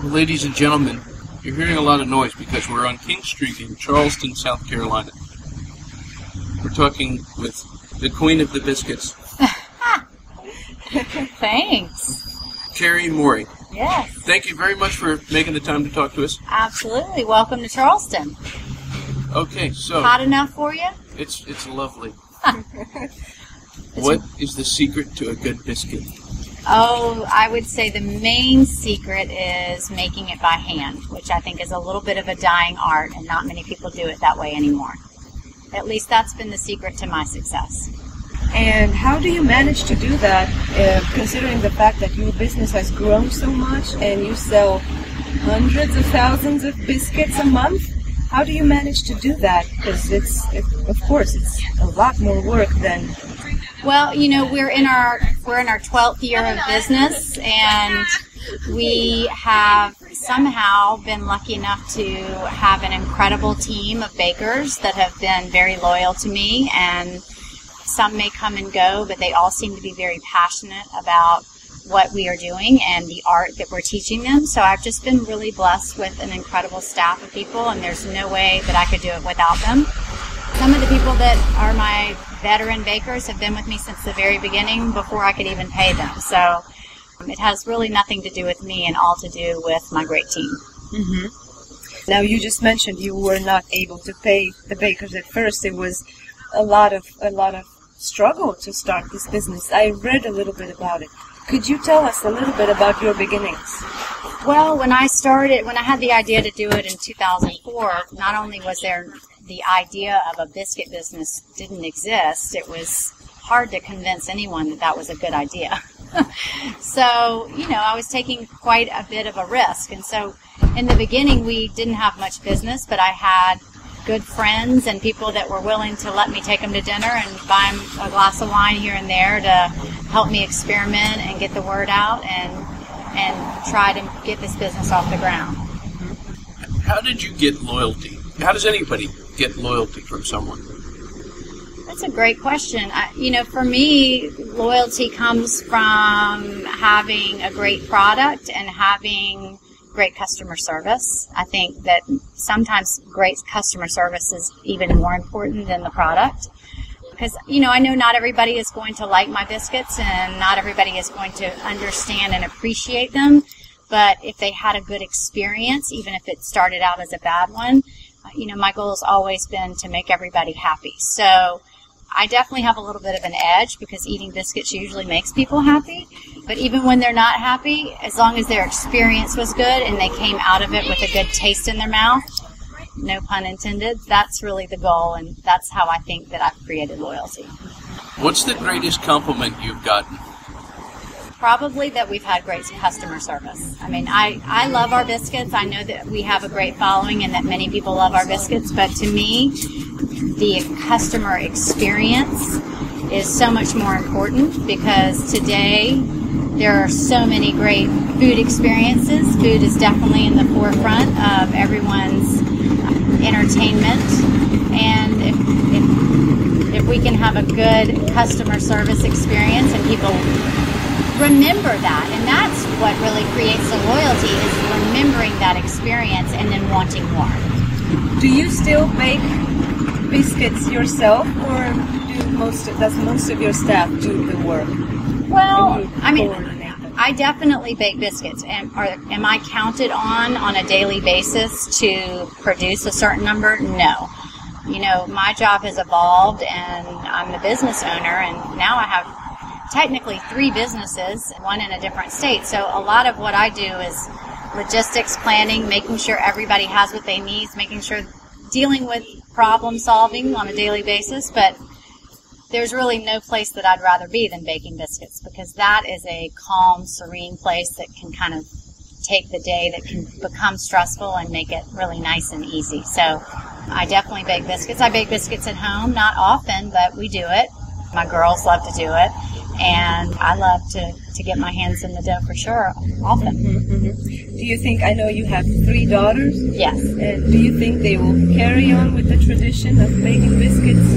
Ladies and gentlemen, you're hearing a lot of noise because we're on King Street in Charleston, South Carolina. We're talking with the queen of the biscuits. Thanks. Carrie Morey. Yes. Thank you very much for making the time to talk to us. Absolutely. Welcome to Charleston. Okay, so... Hot enough for you? It's lovely. What is the secret to a good biscuit? Oh, I would say the main secret is making it by hand, which I think is a little bit of a dying art, and not many people do it that way anymore. At least that's been the secret to my success. And how do you manage to do that, considering the fact that your business has grown so much and you sell hundreds of thousands of biscuits a month? How do you manage to do that? Because of course, it's a lot more work than... Well, you know, we're in our 12th year of business, and we have somehow been lucky enough to have an incredible team of bakers that have been very loyal to me, and some may come and go, but they all seem to be very passionate about what we are doing and the art that we're teaching them. So I've just been really blessed with an incredible staff of people, and there's no way that I could do it without them. Some of the people that are my veteran bakers have been with me since the very beginning, before I could even pay them. So it has really nothing to do with me and all to do with my great team. Mm-hmm. Now, you just mentioned you were not able to pay the bakers at first. It was a lot of struggle to start this business. I read a little bit about it. Could you tell us a little bit about your beginnings? Well, when I had the idea to do it in 2004, not only was there the idea of a biscuit business didn't exist, it was hard to convince anyone that that was a good idea. So, you know, I was taking quite a bit of a risk. And so in the beginning, we didn't have much business, but I had good friends and people that were willing to let me take them to dinner and buy them a glass of wine here and there to help me experiment and get the word out and try to get this business off the ground. How did you get loyalty? How does anybody get loyalty from someone? That's a great question. You know, for me, loyalty comes from having a great product and having great customer service. I think that sometimes great customer service is even more important than the product. Because, you know, I know not everybody is going to like my biscuits and not everybody is going to understand and appreciate them. But if they had a good experience, even if it started out as a bad one, you know, my goal has always been to make everybody happy. So I definitely have a little bit of an edge because eating biscuits usually makes people happy. But even when they're not happy, as long as their experience was good and they came out of it with a good taste in their mouth, no pun intended, that's really the goal, and that's how I think that I've created loyalty. What's the greatest compliment you've gotten? Probably that we've had great customer service. I mean, I love our biscuits. I know that we have a great following and that many people love our biscuits, but to me, the customer experience is so much more important because today there are so many great food experiences. Food is definitely in the forefront of everyone's entertainment, and if we can have a good customer service experience and people remember that, and that's what really creates the loyalty, is remembering that experience and then wanting more. Do you still bake biscuits yourself, or does most of your staff do the work? Well, I mean, I definitely bake biscuits. And am I counted on a daily basis to produce a certain number? No. You know, my job has evolved, and I'm the business owner, and now I have technically 3 businesses, one in a different state. So a lot of what I do is logistics planning, making sure everybody has what they need, making sure dealing with problem solving on a daily basis. But there's really no place that I'd rather be than baking biscuits, because that is a calm, serene place that can kind of take the day that can become stressful and make it really nice and easy. So I definitely bake biscuits. I bake biscuits at home, not often, but we do it. My girls love to do it. And I love to get my hands in the dough for sure, often. Mm-hmm. Do you think, I know you have 3 daughters? Yes. And do you think they will carry on with the tradition of baking biscuits?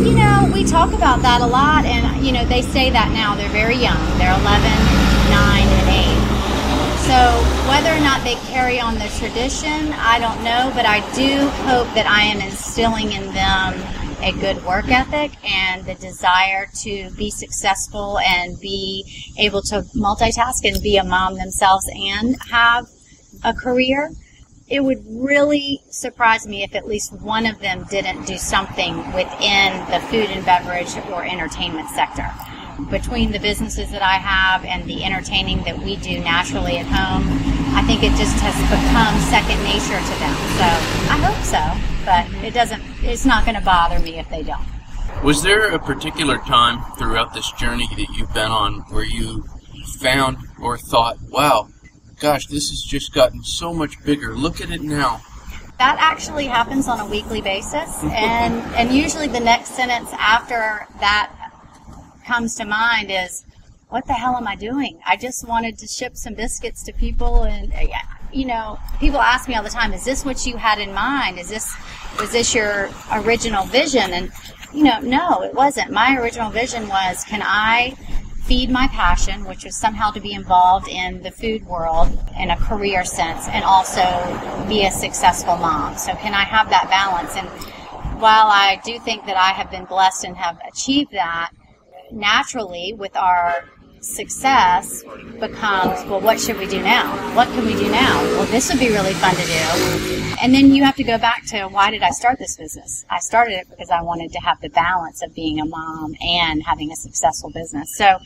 You know, we talk about that a lot, and, you know, they say that now. They're very young. They're 11, 9, and 8. So Whether or not they carry on the tradition, I don't know, but I do hope that I am instilling in them a good work ethic and the desire to be successful and be able to multitask and be a mom themselves and have a career. It would really surprise me if at least one of them didn't do something within the food and beverage or entertainment sector. Between the businesses that I have and the entertaining that we do naturally at home, I think it just has become second nature to them. So I hope so, but it's not going to bother me if they don't. Was there a particular time throughout this journey that you've been on where you found or thought, wow, gosh, this has just gotten so much bigger. Look at it now. That actually happens on a weekly basis, and usually the next sentence after that comes to mind is, what the hell am I doing? I just wanted to ship some biscuits to people, and people ask me all the time, is this what you had in mind? Was this your original vision? And no, it wasn't. My original vision was, can I feed my passion, which was somehow to be involved in the food world in a career sense, and also be a successful mom? So can I have that balance? And while I do think that I have been blessed and have achieved that, naturally with our success becomes, well, what should we do now? What can we do now? Well, this would be really fun to do. And then you have to go back to, why did I start this business? I started it because I wanted to have the balance of being a mom and having a successful business. So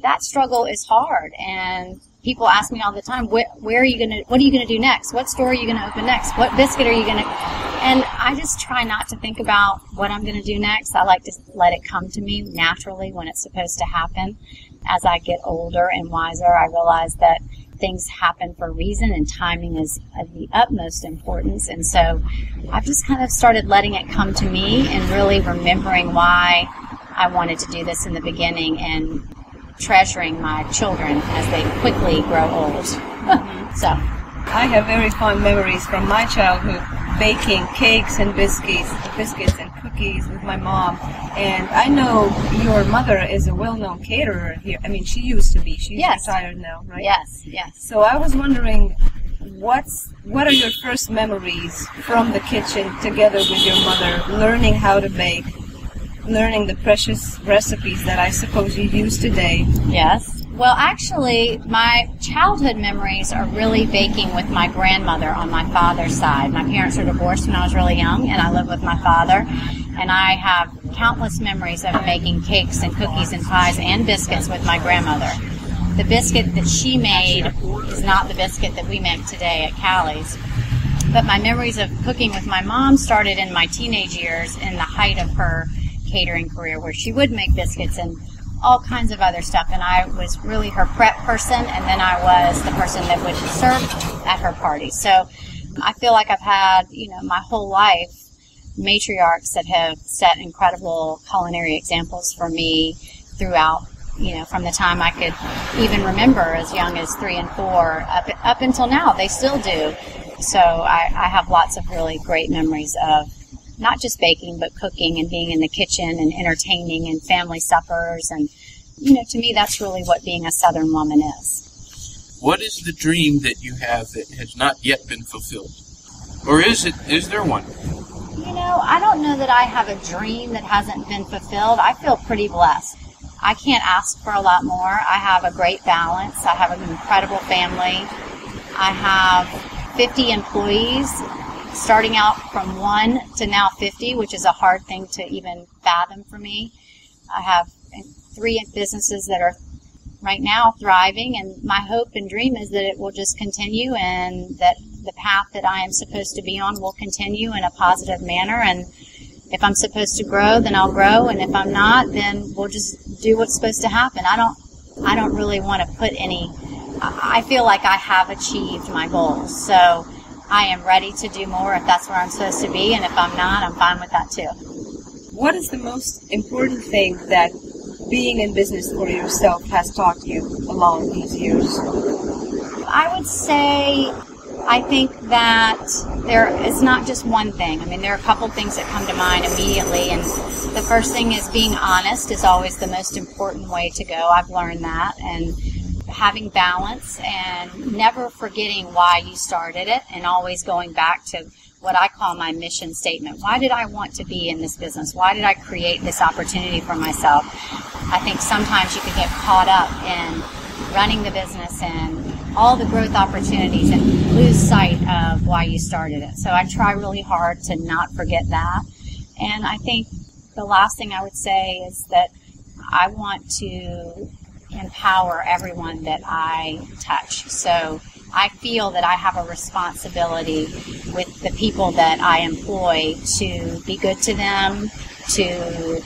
that struggle is hard, and people ask me all the time, what are you going to do next? What store are you going to open next? What biscuit are you going to... And I just try not to think about what I'm going to do next. I like to let it come to me naturally when it's supposed to happen. As I get older and wiser, I realize that things happen for a reason, and timing is of the utmost importance. And so I've just kind of started letting it come to me and really remembering why I wanted to do this in the beginning, and treasuring my children as they quickly grow old. So I have very fond memories from my childhood, baking cakes and biscuits and cookies with my mom. And I know your mother is a well-known caterer here. I mean, she used to be. She's Yes. retired now, right? Yes. So I was wondering, what are your first memories from the kitchen together with your mother, learning how to bake, learning the precious recipes that I suppose you use today? Yes. Well, actually, my childhood memories are really baking with my grandmother on my father's side. My parents were divorced when I was really young, and I lived with my father. And I have countless memories of making cakes and cookies and pies and biscuits with my grandmother. The biscuit that she made is not the biscuit that we make today at Callie's. But my memories of cooking with my mom started in my teenage years, in the height of her catering career, where she would make biscuits and all kinds of other stuff, and I was really her prep person, and then I was the person that would serve at her parties. So I feel like I've had, my whole life, matriarchs that have set incredible culinary examples for me throughout, from the time I could even remember, as young as 3 and 4, up until now. They still do. So I have lots of really great memories of not just baking, but cooking and being in the kitchen and entertaining and family suppers. And, to me, that's really what being a Southern woman is. What is the dream that you have that has not yet been fulfilled? Or is there one? I don't know that I have a dream that hasn't been fulfilled. I feel pretty blessed. I can't ask for a lot more. I have a great balance. I have an incredible family. I have 50 employees, starting out from 1 to now 50, which is a hard thing to even fathom for me. I have 3 businesses that are right now thriving, and my hope and dream is that it will just continue, and that the path that I am supposed to be on will continue in a positive manner. And if I'm supposed to grow, then I'll grow, and if I'm not, then we'll just do what's supposed to happen. I don't really want to put any... I feel like I have achieved my goals, so I am ready to do more if that's where I'm supposed to be, and if I'm not, I'm fine with that too. What is the most important thing that being in business for yourself has taught you along these years? I would say, I think that there is not just one thing. I mean, there are a couple things that come to mind immediately, and the first thing is being honest is always the most important way to go. I've learned that, and having balance and never forgetting why you started it, and always going back to what I call my mission statement. Why did I want to be in this business? Why did I create this opportunity for myself? I think sometimes you can get caught up in running the business and all the growth opportunities and lose sight of why you started it. So I try really hard to not forget that. And I think the last thing I would say is that I want to empower everyone that I touch. So I feel that I have a responsibility with the people that I employ to be good to them, to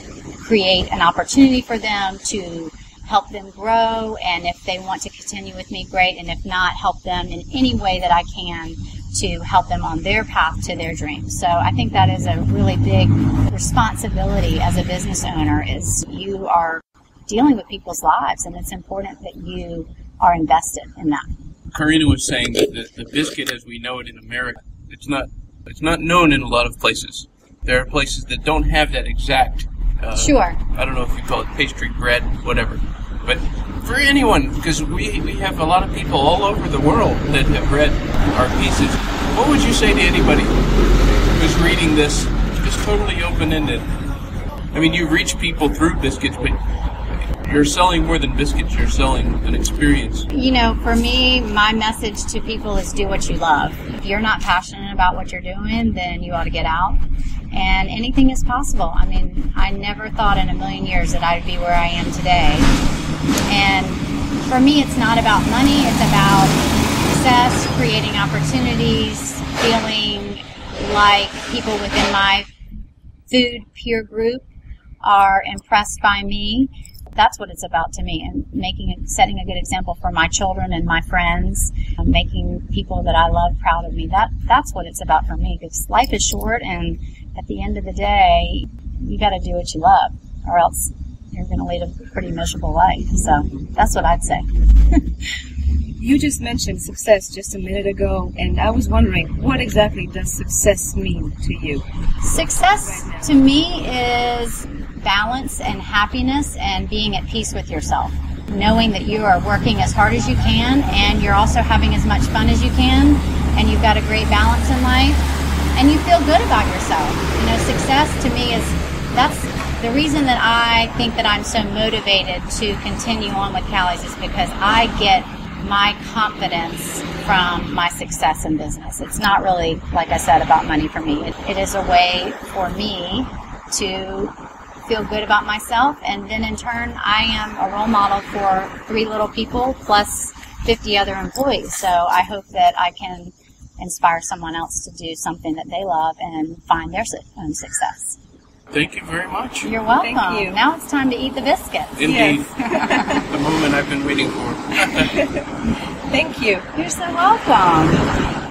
create an opportunity for them, to help them grow, and if they want to continue with me, great, and if not, help them in any way that I can to help them on their path to their dreams. So I think that is a really big responsibility as a business owner, is you are dealing with people's lives, and it's important that you are invested in that. Karina was saying that the biscuit as we know it in America, it's not known in a lot of places. There are places that don't have that exact, sure. I don't know if you call it pastry, bread, whatever. But for anyone, because we have a lot of people all over the world that have read our pieces, what would you say to anybody who's reading this just totally open-ended? I mean, you reach people through biscuits, but you're selling more than biscuits. You're selling an experience. You know, for me, my message to people is do what you love. If you're not passionate about what you're doing, then you ought to get out. And anything is possible. I mean, I never thought in a million years that I'd be where I am today. And for me, it's not about money. It's about success, creating opportunities, feeling like people within my food peer group are impressed by me. That's what it's about to me, and setting a good example for my children and my friends, making people that I love proud of me. That's what it's about for me, because life is short, and at the end of the day, you got to do what you love, or else you're going to lead a pretty miserable life. So that's what I'd say. You just mentioned success just a minute ago, and I was wondering, what exactly does success mean to you? Success to me is balance and happiness and being at peace with yourself. Knowing that you are working as hard as you can, and you're also having as much fun as you can, and you've got a great balance in life, and you feel good about yourself. You know, success to me that's the reason that I think that I'm so motivated to continue on with Callie's, is because I get my confidence from my success in business. It's not really, like I said, about money for me. It is a way for me to feel good about myself, and then in turn I am a role model for 3 little people plus 50 other employees. So I hope that I can inspire someone else to do something that they love and find their own success. Thank you very much. You're welcome. Thank you. Now it's time to eat the biscuits. Indeed. Yes. The moment I've been waiting for. Thank you. You're so welcome.